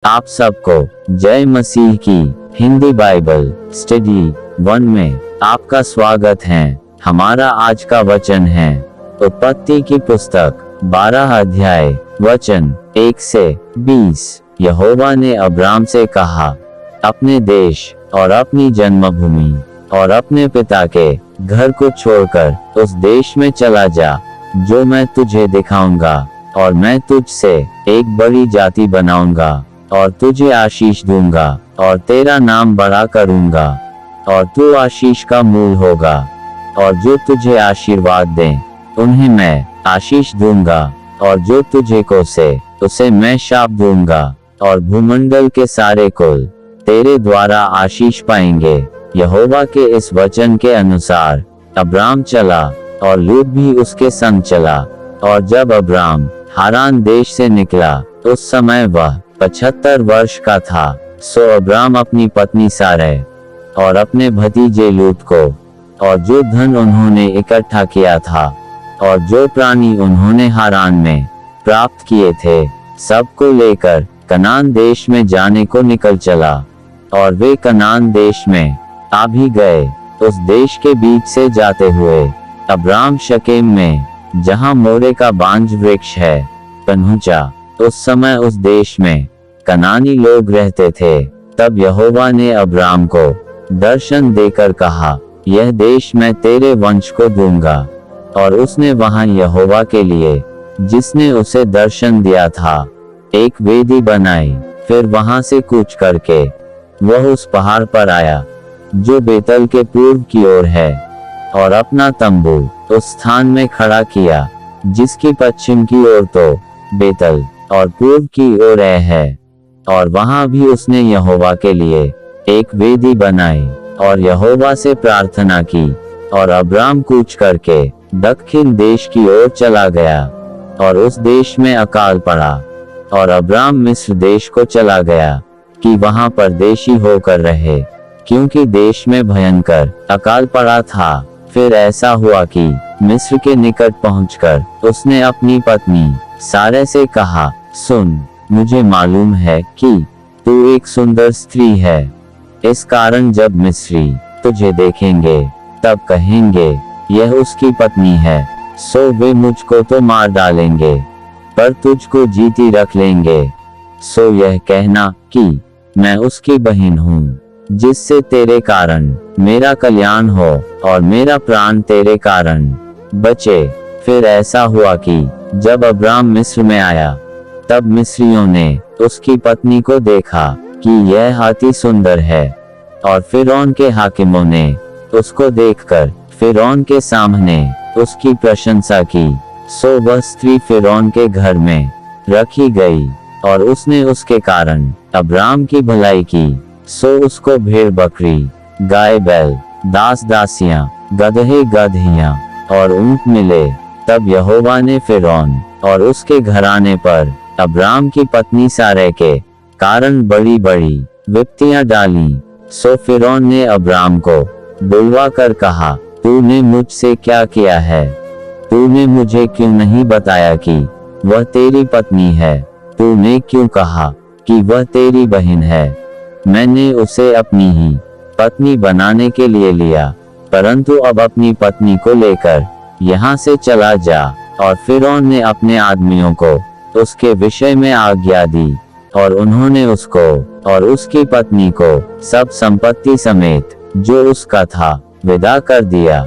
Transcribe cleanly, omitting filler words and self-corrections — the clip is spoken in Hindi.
आप सबको जय मसीह की हिंदी बाइबल स्टडी 1 में आपका स्वागत है। हमारा आज का वचन है उत्पत्ति की पुस्तक 12 अध्याय वचन 1 से 20। यहोवा ने अब्राम से कहा, अपने देश और अपनी जन्मभूमि और अपने पिता के घर को छोड़कर उस देश में चला जा जो मैं तुझे दिखाऊंगा, और मैं तुझसे एक बड़ी जाति बनाऊंगा और तुझे आशीष दूंगा और तेरा नाम बड़ा करूंगा, और तू आशीष का मूल होगा। और जो तुझे आशीर्वाद दें उन्हें मैं आशीष दूंगा, और जो तुझे कोसे उसे मैं शाप दूंगा, और भूमंडल के सारे कुल तेरे द्वारा आशीष पाएंगे। यहोवा के इस वचन के अनुसार अब्राम चला और लूत भी उसके संग चला। और जब अब्राम हारान देश से निकला उस समय वह 75 वर्ष का था। सो अब्राम अपनी पत्नी सारै और अपने भतीजे लूत को और जो धन उन्होंने इकट्ठा किया था और जो प्राणी उन्होंने हारान में प्राप्त किए थे, सबको लेकर कनान देश में जाने को निकल चला। और वे कनान देश में आ भी गए। उस देश के बीच से जाते हुए अब्राम शकेम में, जहां मोरे का बांज वृक्ष है, पहुंचा। उस समय उस देश में कनानी लोग रहते थे। तब यहोवा ने अब्राम को दर्शन देकर कहा, यह देश मैं तेरे वंश को दूंगा। और उसने वहां यहोवा के लिए, जिसने उसे दर्शन दिया था, एक वेदी बनाई। फिर वहां से कूच करके वह उस पहाड़ पर आया जो बेतल के पूर्व की ओर है, और अपना तंबू उस स्थान में खड़ा किया जिसकी पश्चिम की ओर तो बेतल और पूर्व की ओर है। और वहां भी उसने यहोवा के लिए एक वेदी बनाई और यहोवा से प्रार्थना की। और अब्राम कूच करके दक्षिण देश की ओर चला गया, और उस देश में अकाल पड़ा। और अब्राम मिस्र देश को चला गया कि वहां परदेशी होकर रहे, क्योंकि देश में भयंकर अकाल पड़ा था। फिर ऐसा हुआ कि मिस्र के निकट पहुंचकर उसने अपनी पत्नी सारै से कहा, सुन, मुझे मालूम है कि तू एक सुंदर स्त्री है। इस कारण जब मिस्री तुझे देखेंगे तब कहेंगे, यह उसकी पत्नी है। सो वे मुझको तो मार डालेंगे, पर तुझको जीती रख लेंगे। सो यह कहना कि मैं उसकी बहन हूँ, जिससे तेरे कारण मेरा कल्याण हो और मेरा प्राण तेरे कारण बचे। फिर ऐसा हुआ कि जब अब्राम मिस्र में आया, तब मिस्रियों ने उसकी पत्नी को देखा कि यह अति सुंदर है। और फिरौन के हाकिमों ने उसको देखकर फिरौन के सामने उसकी प्रशंसा की। सो वह स्त्री फिरौन के घर में रखी गई, और उसने उसके कारण अब्राम की भलाई की। सो उसको भेड़ बकरी, गाय बैल, दास दासियां, गदहे गदहियां और ऊंट मिले। तब यहोवा ने फिरौन और उसके घराने पर अब्राम की पत्नी सारै के कारण बड़ी बड़ी विपत्तियां डाली। सो फिरौन ने अब्राम को बुलवा कर कहा, तूने मुझसे क्या किया है? तूने मुझे क्यों नहीं बताया कि वह तेरी पत्नी है? तूने क्यों कहा कि वह तेरी बहन है? मैंने उसे अपनी ही पत्नी बनाने के लिए लिया, परंतु अब अपनी पत्नी को लेकर यहाँ से चला जा। और फिरौन ने अपने आदमियों को उसके विषय में आज्ञा दी, और उन्होंने उसको और उसकी पत्नी को सब संपत्ति समेत जो उसका था विदा कर दिया।